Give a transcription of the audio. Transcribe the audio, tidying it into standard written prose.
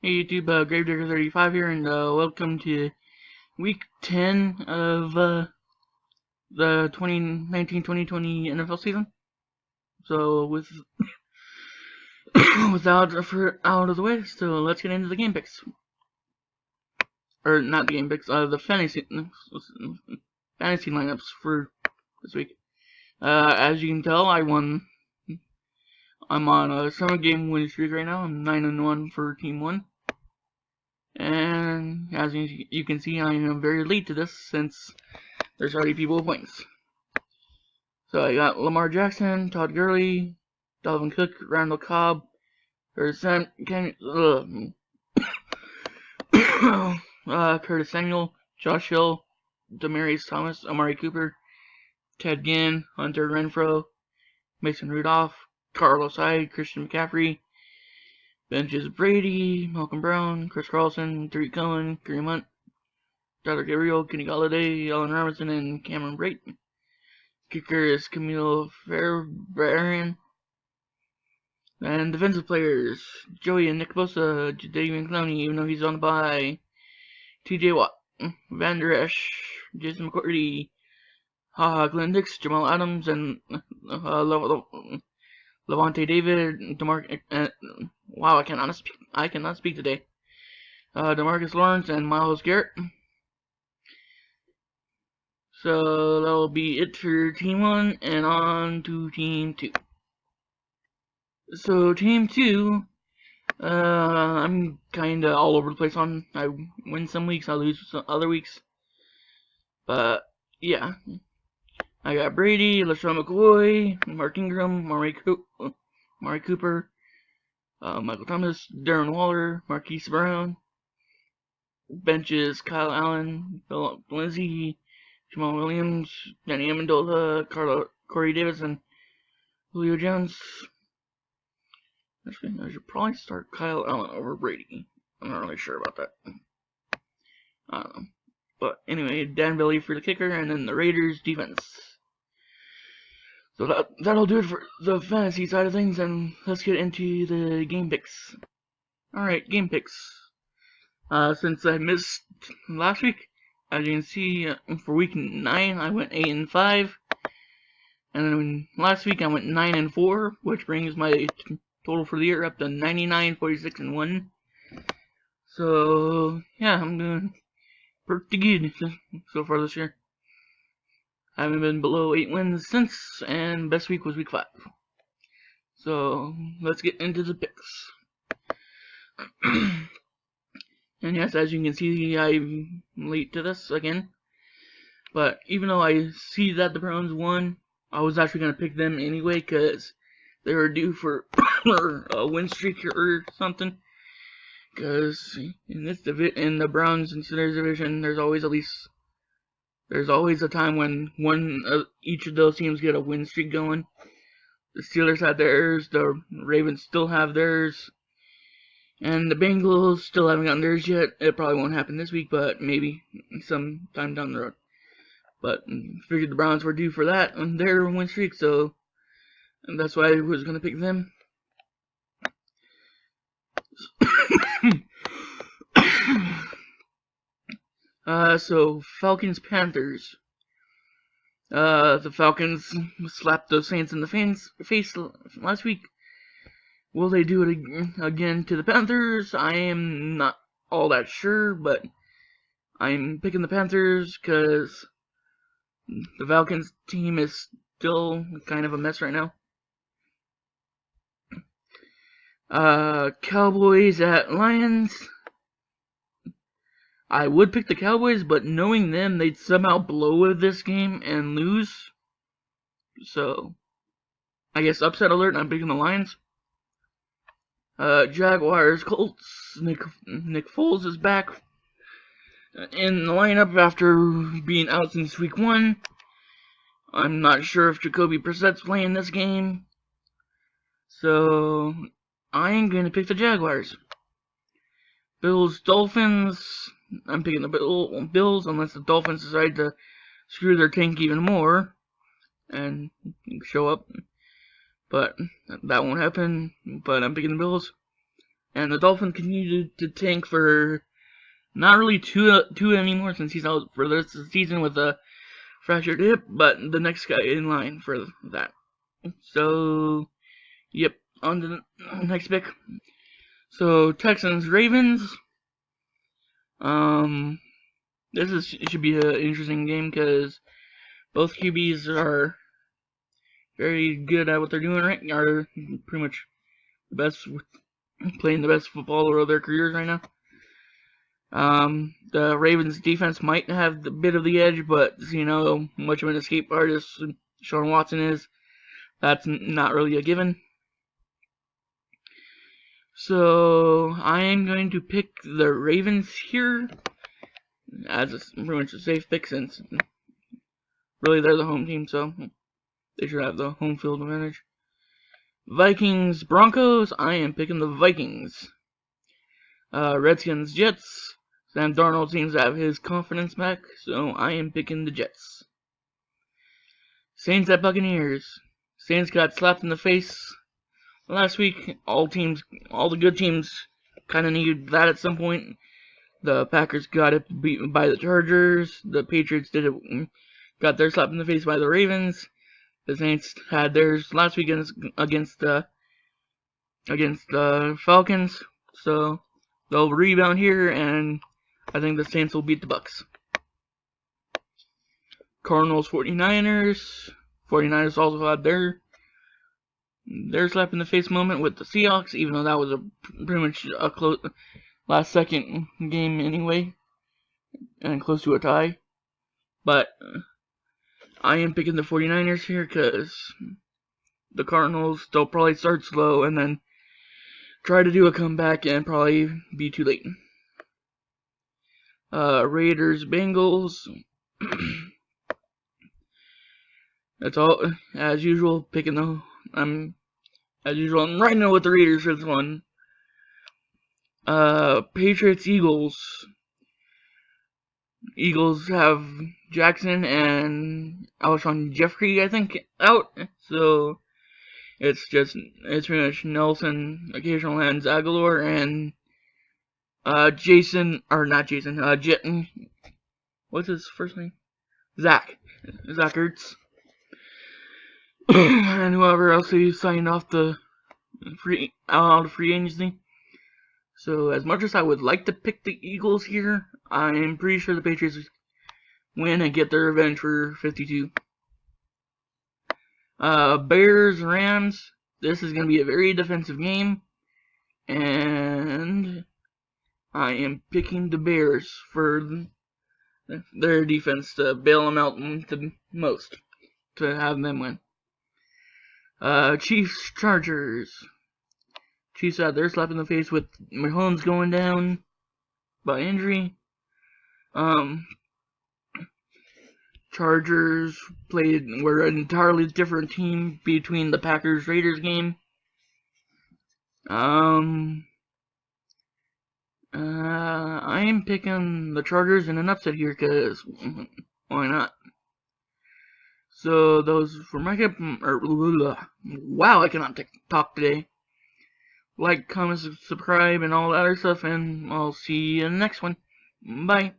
Hey YouTube, Gravedigger35 here, and welcome to week 10 of the 2019-2020 NFL season. So without out of the way, so let's get into the game picks. Or not the game picks, the fantasy lineups for this week. As you can tell, I'm on a 7-game winning streak right now. I'm 9-1 for Team 1. And as you can see, I am very late to this since there's already people with points. So I got Lamar Jackson, Todd Gurley, Dalvin Cook, Randall Cobb, Curtis Samuel, Josh Hill, Demaryius Thomas, Amari Cooper, Ted Ginn, Hunter Renfrow, Mason Rudolph, Carlos Hyde, Christian McCaffrey. Benches Brady, Malcolm Brown, Chris Carlson, Tariq Cohen, Kareem Hunt, Tyler Gabriel, Kenny Galladay, Allen Robinson, and Cameron Brate. Kicker is Camille Fairbairn. And defensive players, Joey and Nick Bosa, Jadeveon Clowney, even though he's on the bye, TJ Watt, Van Der Esch, Jason McCourty, Glenn Dix, Jamal Adams, and Levante David, wow, I cannot speak today. DeMarcus Lawrence and Myles Garrett. So that'll be it for Team 1, and on to Team 2. So Team 2, I'm kinda all over the place on. I win some weeks, I lose some other weeks. But yeah, I got Brady, LaShawn McCoy, Mark Ingram, Amari Cooper, Michael Thomas, Darren Waller, Marquise Brown. Benches, Kyle Allen, Philip Lindsay, Jamal Williams, Danny Amendola, Corey Davis, and Julio Jones. Actually, I should probably start Kyle Allen over Brady. I'm not really sure about that. I don't know. But anyway, Dan Bailey for the kicker, and then the Raiders defense. So that'll do it for the fantasy side of things, and let's get into the game picks. Alright, game picks. Since I missed last week, as you can see, for week 9, I went 8-5. And then last week, I went 9-4, which brings my total for the year up to 99, 46, and 1. So, yeah, I'm doing pretty good so far this year. I haven't been below 8 wins since, and best week was week 5. So, let's get into the picks. And yes, as you can see, I'm late to this again. But even though I see that the Browns won, I was actually going to pick them anyway because they were due for a win streak or something. Because in the Browns and Steelers division, there's always a time when each of those teams get a win streak going. The Steelers had theirs, the Ravens still have theirs. And the Bengals still haven't gotten theirs yet. It probably won't happen this week, but maybe sometime down the road. But figured the Browns were due for that on their win streak, so that's why I was going to pick them. So Falcons Panthers. The Falcons slapped the Saints in the face last week. Will they do it again to the Panthers? I am not all that sure, but I'm picking the Panthers because the Falcons team is still kind of a mess right now. Cowboys at Lions. I would pick the Cowboys, but knowing them, they'd somehow blow this game and lose. So, I guess upset alert, I'm picking the Lions. Jaguars, Colts, Nick Foles is back in the lineup after being out since week 1. I'm not sure if Jacoby Brissett's playing this game. So, I'm going to pick the Jaguars. Bills, Dolphins, I'm picking the Bills unless the Dolphins decide to screw their tank even more and show up. But that won't happen. But I'm picking the Bills. And the Dolphins continue to tank for not really Tua anymore, since he's out for the rest of the season with a fractured hip, but the next guy in line for that. So, yep, on to the next pick. So, Texans Ravens. This should be an interesting game because both QBs are very good at what they're doing right now. Are pretty much the best, playing the best football of their careers right now. The Ravens defense might have a bit of the edge, but you know, much of an escape artist Sean Watson is, that's not really a given. So I am going to pick the Ravens here as pretty much a safe pick, since really they're the home team, so they should have the home field advantage. Vikings Broncos. I am picking the Vikings. Redskins Jets. Sam Darnold seems to have his confidence back, so I am picking the Jets. Saints at Buccaneers. Saints got slapped in the face last week. All the good teams kind of needed that at some point. The Packers got it beat by the Chargers. The Patriots got their slap in the face by the Ravens. The Saints had theirs last week against the Falcons. So they'll rebound here, and I think the Saints will beat the Bucs. Cardinals 49ers. 49ers also had their slap in the face moment with the Seahawks, even though that was pretty much a close last second game anyway, and close to a tie. But I am picking the 49ers here because the Cardinals, they'll probably start slow and then try to do a comeback and probably be too late. Raiders Bengals. That's all as usual. I'm right now with the Raiders for this one. Patriots Eagles. Eagles have Jackson and Alshon Jeffrey, I think, out. So it's pretty much Nelson, occasional hands Aguilar, and what's his first name? Zach Ertz. And whoever else he signed off the free agency. So as much as I would like to pick the Eagles here, I'm pretty sure the Patriots win and get their revenge for 52. Bears Rams. This is going to be a very defensive game, and I am picking the Bears for their defense to bail them out the most, to have them win. Chiefs Chargers. Chiefs had their slap in the face with Mahomes going down by injury. Chargers were an entirely different team between the Packers-Raiders game. I am picking the Chargers in an upset here, because why not? So those for my pick. Wow, I cannot talk today. Like, comment, subscribe, and all that other stuff, and I'll see you in the next one. Bye.